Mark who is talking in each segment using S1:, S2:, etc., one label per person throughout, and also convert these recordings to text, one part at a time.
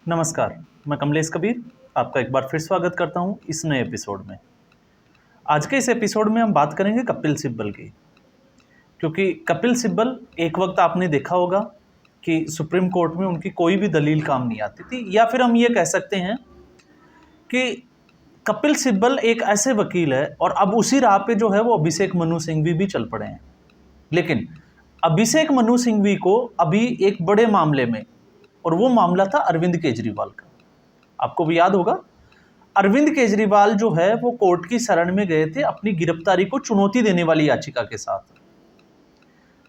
S1: नमस्कार, मैं कमलेश कबीर आपका एक बार फिर स्वागत करता हूं इस नए एपिसोड में। आज के इस एपिसोड में हम बात करेंगे कपिल सिब्बल की, क्योंकि कपिल सिब्बल एक वक्त आपने देखा होगा कि सुप्रीम कोर्ट में उनकी कोई भी दलील काम नहीं आती थी, या फिर हम ये कह सकते हैं कि कपिल सिब्बल एक ऐसे वकील है और अब उसी राह पे जो है वो अभिषेक मनु सिंघवी भी चल पड़े हैं। लेकिन अभिषेक मनु सिंघवी को अभी एक बड़े मामले में, और वो मामला था अरविंद केजरीवाल का। आपको भी याद होगा, अरविंद केजरीवाल जो है वो कोर्ट की शरण में गए थे अपनी गिरफ्तारी को चुनौती देने वाली याचिका के साथ,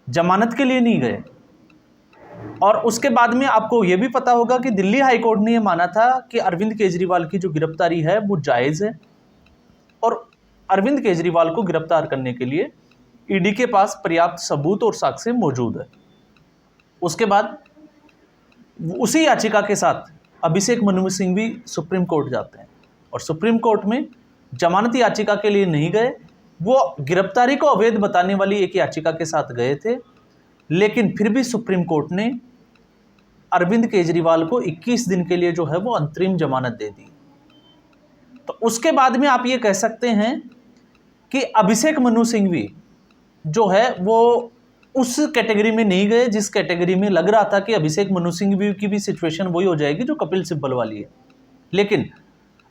S1: जमानत के लिए नहीं गए। और उसके बाद में आपको यह भी पता होगा कि दिल्ली हाई कोर्ट ने यह माना था कि अरविंद केजरीवाल की जो गिरफ्तारी है वो जायज़ है, और अरविंद केजरीवाल को गिरफ्तार करने के लिए ईडी के पास पर्याप्त सबूत और साक्ष्य मौजूद है। उसके बाद उसी याचिका के साथ अभिषेक मनु सिंघवी सुप्रीम कोर्ट जाते हैं, और सुप्रीम कोर्ट में जमानत याचिका के लिए नहीं गए, वो गिरफ्तारी को अवैध बताने वाली एक याचिका के साथ गए थे। लेकिन फिर भी सुप्रीम कोर्ट ने अरविंद केजरीवाल को 21 दिन के लिए जो है वो अंतरिम जमानत दे दी। तो उसके बाद में आप ये कह सकते हैं कि अभिषेक मनु सिंघवी जो है वो उस कैटेगरी में नहीं गए जिस कैटेगरी में लग रहा था कि अभिषेक मनु सिंघवी की भी सिचुएशन वही हो जाएगी जो कपिल सिब्बल वाली है। लेकिन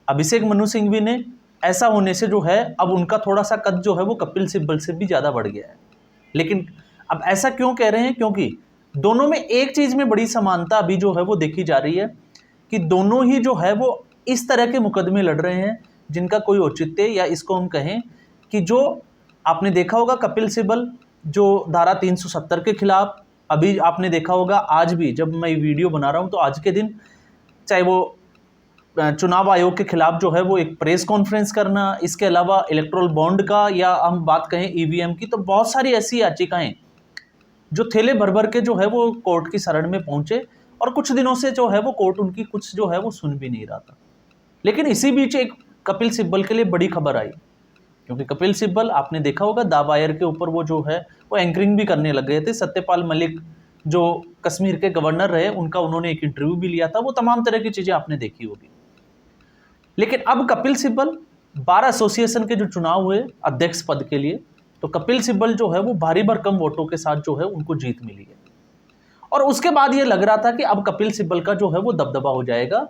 S1: अभिषेक मनु सिंघवी ने ऐसा होने से जो है अब उनका थोड़ा सा कद जो है वो कपिल सिब्बल से भी ज़्यादा बढ़ गया है। लेकिन अब ऐसा क्यों कह रहे हैं? क्योंकि दोनों में एक चीज़ में बड़ी समानता अभी जो है वो देखी जा रही है कि दोनों ही जो है वो इस तरह के मुकदमे लड़ रहे हैं जिनका कोई औचित्य, या इसको हम कहें कि जो आपने देखा होगा कपिल सिब्बल जो धारा 370 के खिलाफ, अभी आपने देखा होगा आज भी जब मैं वीडियो बना रहा हूं तो आज के दिन चाहे वो चुनाव आयोग के खिलाफ जो है वो एक प्रेस कॉन्फ्रेंस करना, इसके अलावा इलेक्टोरल बॉन्ड का, या हम बात कहें ईवीएम की, तो बहुत सारी ऐसी याचिकाएं जो थैले भर भर के जो है वो कोर्ट की शरण में पहुंचे, और कुछ दिनों से जो है वो कोर्ट उनकी कुछ जो है वो सुन भी नहीं रहा था। लेकिन इसी बीच एक कपिल सिब्बल के लिए बड़ी खबर आई, क्योंकि कपिल सिब्बल आपने देखा होगा दावायर के ऊपर वो जो है वो एंकरिंग भी करने लग गए थे। सत्यपाल मलिक जो कश्मीर के गवर्नर रहे उनका उन्होंने एक इंटरव्यू भी लिया था, वो तमाम तरह की चीज़ें आपने देखी होगी। लेकिन अब कपिल सिब्बल बार एसोसिएशन के जो चुनाव हुए अध्यक्ष पद के लिए, तो कपिल सिब्बल जो है वो भारी भरकम वोटों के साथ जो है उनको जीत मिली है। और उसके बाद ये लग रहा था कि अब कपिल सिब्बल का जो है वो दबदबा हो जाएगा,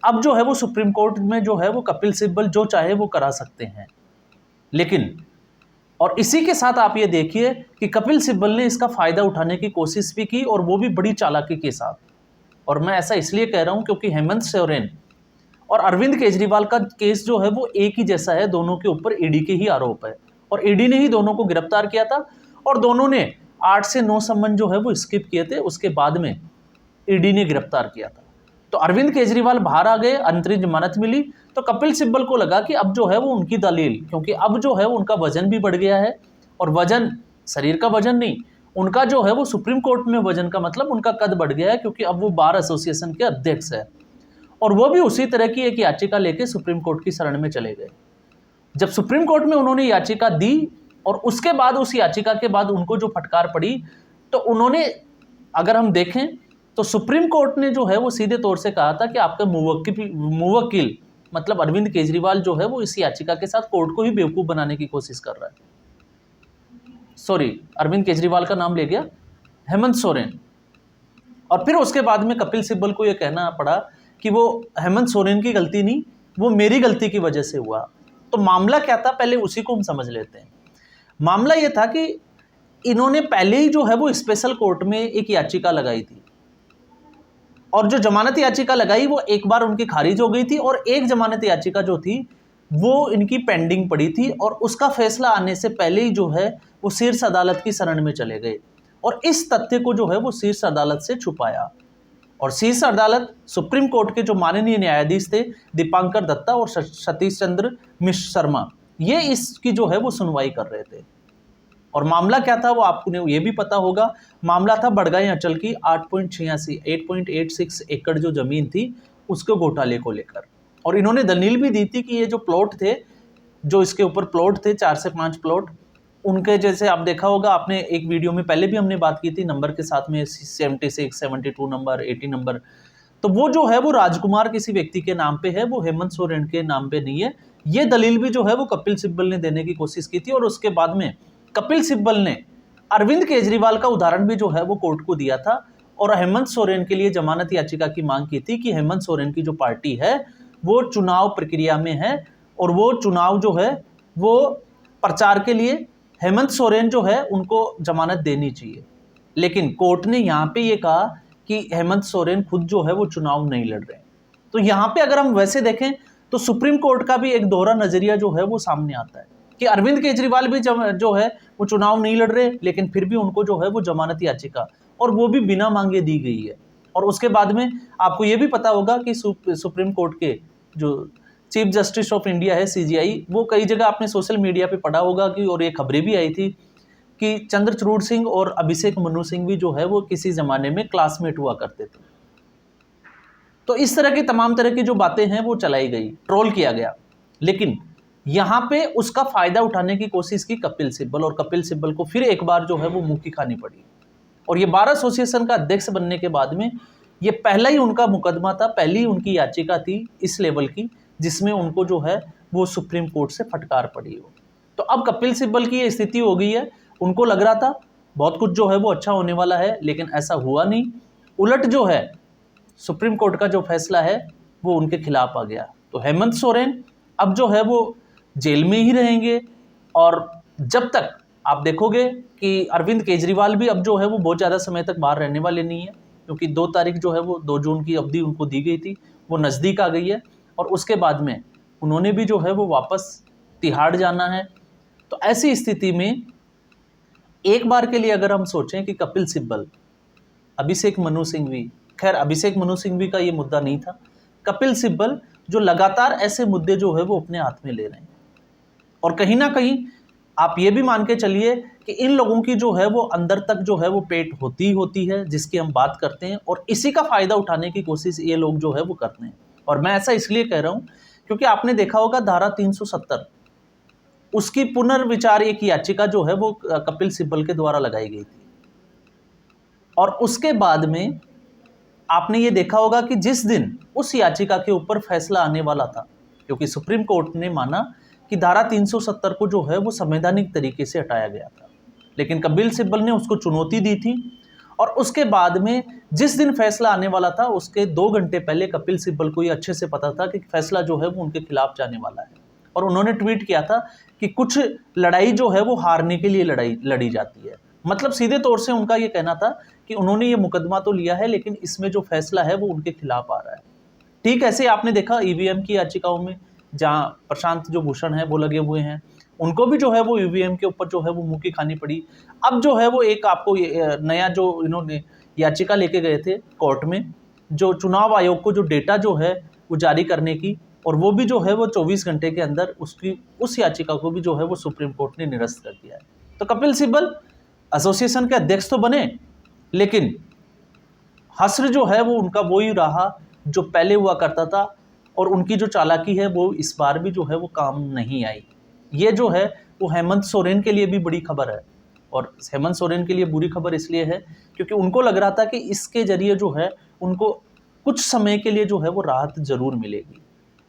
S1: अब जो है वो सुप्रीम कोर्ट में जो है वो कपिल सिब्बल जो चाहे वो करा सकते हैं। लेकिन और इसी के साथ आप ये देखिए कि कपिल सिब्बल ने इसका फायदा उठाने की कोशिश भी की, और वो भी बड़ी चालाकी के साथ। और मैं ऐसा इसलिए कह रहा हूं क्योंकि हेमंत सोरेन और अरविंद केजरीवाल का केस जो है वो एक ही जैसा है, दोनों के ऊपर ईडी के ही आरोप है, और ईडी ने ही दोनों को गिरफ्तार किया था, और दोनों ने 8 से 9 सम्मन जो है वो स्किप किए थे, उसके बाद में ईडी ने गिरफ्तार किया था। तो अरविंद केजरीवाल बाहर आ गए, अंतरिम जमानत मिली, तो कपिल सिब्बल को लगा कि अब जो है वो उनकी दलील, क्योंकि अब जो है उनका वजन भी बढ़ गया है, और वजन शरीर का वजन नहीं, उनका जो है वो सुप्रीम कोर्ट में वजन का मतलब उनका कद बढ़ गया है, क्योंकि अब वो बार एसोसिएशन के अध्यक्ष है। और वो भी उसी तरह की एक याचिका लेके सुप्रीम कोर्ट की शरण में चले गए। जब सुप्रीम कोर्ट में उन्होंने याचिका दी, और उसके बाद उस याचिका के बाद उनको जो फटकार पड़ी, तो उन्होंने, अगर हम देखें तो सुप्रीम कोर्ट ने जो है वो सीधे तौर से कहा था कि आपका मुवक्किल मतलब अरविंद केजरीवाल जो है वो इस याचिका के साथ कोर्ट को ही बेवकूफ़ बनाने की कोशिश कर रहा है। सॉरी, अरविंद केजरीवाल का नाम ले गया, हेमंत सोरेन। और फिर उसके बाद में कपिल सिब्बल को ये कहना पड़ा कि वो हेमंत सोरेन की गलती नहीं, वो मेरी गलती की वजह से हुआ। तो मामला क्या था, पहले उसी को हम समझ लेते हैं। मामला ये था कि इन्होंने पहले ही जो है वो स्पेशल कोर्ट में एक याचिका लगाई थी, और जो जमानत याचिका लगाई वो एक बार उनकी खारिज हो गई थी, और एक जमानत याचिका जो थी वो इनकी पेंडिंग पड़ी थी, और उसका फैसला आने से पहले ही जो है वो शीर्ष अदालत की शरण में चले गए, और इस तथ्य को जो है वो शीर्ष अदालत से छुपाया। और शीर्ष अदालत सुप्रीम कोर्ट के जो माननीय न्यायाधीश थे दीपांकर दत्ता और सतीश चंद्र मिश्र शर्मा, ये इसकी जो है वो सुनवाई कर रहे थे। और मामला क्या था वो आपको ये भी पता होगा, मामला था बड़गाई अंचल की 8.86 एकड़ जो जमीन थी उसके घोटाले को लेकर। और इन्होंने दलील भी दी थी कि ये जो प्लॉट थे, जो इसके ऊपर प्लॉट थे 4 से 5 प्लॉट, उनके जैसे आप देखा होगा, आपने एक वीडियो में पहले भी हमने बात की थी नंबर के साथ में 76, 72 नंबर, 80 नंबर, तो वो जो है वो राजकुमार किसी व्यक्ति के नाम पे है, वो हेमंत सोरेन के नाम पे नहीं है। ये दलील भी जो है वो कपिल सिब्बल ने देने की कोशिश की थी, और उसके बाद में कपिल सिब्बल ने अरविंद केजरीवाल का उदाहरण भी जो है वो कोर्ट को दिया था, और हेमंत सोरेन के लिए जमानत याचिका की मांग की थी कि हेमंत सोरेन की जो पार्टी है वो चुनाव प्रक्रिया में है, और वो चुनाव जो है वो प्रचार के लिए हेमंत सोरेन जो है उनको जमानत देनी चाहिए। लेकिन कोर्ट ने यहाँ पे ये कहा कि हेमंत सोरेन खुद जो है वो चुनाव नहीं लड़ रहे हैं। तो यहाँ पे अगर हम वैसे देखें तो सुप्रीम कोर्ट का भी एक दोहरा नजरिया जो है वो सामने आता है कि अरविंद केजरीवाल भी जो है वो चुनाव नहीं लड़ रहे, लेकिन फिर भी उनको जो है वो जमानत याचिका, और वो भी बिना मांगे दी गई है। और उसके बाद में आपको ये भी पता होगा कि सुप्रीम कोर्ट के जो चीफ जस्टिस ऑफ इंडिया है सीजीआई, वो कई जगह आपने सोशल मीडिया पे पढ़ा होगा कि, और ये खबरें भी आई थी कि चंद्रचूड़ सिंह और अभिषेक मनु सिंह भी जो है वो किसी जमाने में क्लासमेट हुआ करते थे। तो इस तरह की तमाम तरह की जो बातें हैं वो चलाई गई, ट्रोल किया गया, लेकिन यहाँ पे उसका फायदा उठाने की कोशिश की कपिल सिब्बल, और कपिल सिब्बल को फिर एक बार जो है वो मुंह की खानी पड़ी। और ये बार एसोसिएशन का अध्यक्ष बनने के बाद में ये पहला ही उनका मुकदमा था, पहली उनकी याचिका थी इस लेवल की जिसमें उनको जो है वो सुप्रीम कोर्ट से फटकार पड़ी हो। तो अब कपिल सिब्बल की ये स्थिति हो गई है, उनको लग रहा था बहुत कुछ जो है वो अच्छा होने वाला है, लेकिन ऐसा हुआ नहीं। उलट जो है सुप्रीम कोर्ट का जो फैसला है वो उनके खिलाफ आ गया। तो हेमंत सोरेन अब जो है वो जेल में ही रहेंगे, और जब तक आप देखोगे कि अरविंद केजरीवाल भी अब जो है वो बहुत ज़्यादा समय तक बाहर रहने वाले नहीं है, क्योंकि 2 तारीख जो है वो 2 जून की अवधि उनको दी गई थी, वो नज़दीक आ गई है, और उसके बाद में उन्होंने भी जो है वो वापस तिहाड़ जाना है। तो ऐसी स्थिति में एक बार के लिए अगर हम सोचें कि कपिल सिब्बल, अभिषेक मनु सिंघवी, खैर अभिषेक मनु सिंघवी का ये मुद्दा नहीं था, कपिल सिब्बल जो लगातार ऐसे मुद्दे जो है वो अपने हाथ में ले रहे हैं, और कहीं ना कहीं आप ये भी मान के चलिए कि इन लोगों की जो है वो अंदर तक जो है वो पेट होती है जिसकी हम बात करते हैं, और इसी का फायदा उठाने की कोशिश ये लोग जो है वो करते हैं। और मैं ऐसा इसलिए कह रहा हूं क्योंकि आपने देखा होगा धारा 370 उसकी पुनर्विचार एक याचिका जो है वो कपिल सिब्बल के द्वारा लगाई गई थी, और उसके बाद में आपने ये देखा होगा कि जिस दिन उस याचिका के ऊपर फैसला आने वाला था, क्योंकि सुप्रीम कोर्ट ने माना कि धारा 370 को जो है वो संवैधानिक तरीके से हटाया गया था, लेकिन कपिल सिब्बल ने उसको चुनौती दी थी, और उसके बाद में जिस दिन फैसला आने वाला था उसके 2 घंटे पहले कपिल सिब्बल को ये अच्छे से पता था कि फैसला जो है वो उनके खिलाफ जाने वाला है, और उन्होंने ट्वीट किया था कि कुछ लड़ाई जो है वो हारने के लिए लड़ी जाती है। मतलब सीधे तौर से उनका ये कहना था कि उन्होंने ये मुकदमा तो लिया है, लेकिन इसमें जो फैसला है वो उनके खिलाफ आ रहा है। ठीक ऐसे आपने देखा ईवीएम की याचिकाओं में, जहां प्रशांत जो भूषण है वो लगे हुए हैं, उनको भी जो है वो ईवीएम के ऊपर जो है वो मुंह की खानी पड़ी। अब जो है वो एक आपको नया जो इन्होंने याचिका लेके गए थे कोर्ट में, जो चुनाव आयोग को जो डेटा जो है वो जारी करने की, और वो भी जो है वो 24 घंटे के अंदर उस याचिका को भी जो है वो सुप्रीम कोर्ट ने निरस्त कर दिया है। तो कपिल सिब्बल एसोसिएशन के अध्यक्ष तो बने, लेकिन हश्र जो है वो उनका वही रहा जो पहले हुआ करता था, और उनकी जो चालाकी है वो इस बार भी जो है वो काम नहीं आई। ये जो है वो हेमंत सोरेन के लिए भी बड़ी खबर है, और हेमंत सोरेन के लिए बुरी खबर इसलिए है क्योंकि उनको लग रहा था कि इसके जरिए जो है उनको कुछ समय के लिए जो है वो राहत जरूर मिलेगी।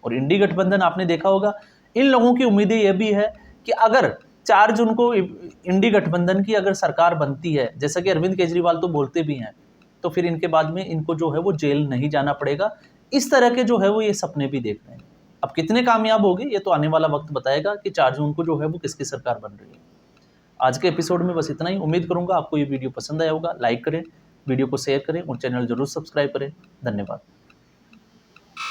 S1: और इंडी गठबंधन आपने देखा होगा, इन लोगों की उम्मीदें यह भी है कि अगर 4 जून को इंडी गठबंधन की अगर सरकार बनती है, जैसा कि अरविंद केजरीवाल तो बोलते भी हैं, तो फिर इनके बाद में इनको जो है वो जेल नहीं जाना पड़ेगा। इस तरह के जो है वो ये सपने भी देख रहे हैं। अब कितने कामयाब होंगे ये तो आने वाला वक्त बताएगा कि 4 जून को जो है वो किसकी सरकार बन रही है। आज के एपिसोड में बस इतना ही। उम्मीद करूंगा आपको ये वीडियो पसंद आया होगा। लाइक करें, वीडियो को शेयर करें और चैनल जरूर सब्सक्राइब करें। धन्यवाद।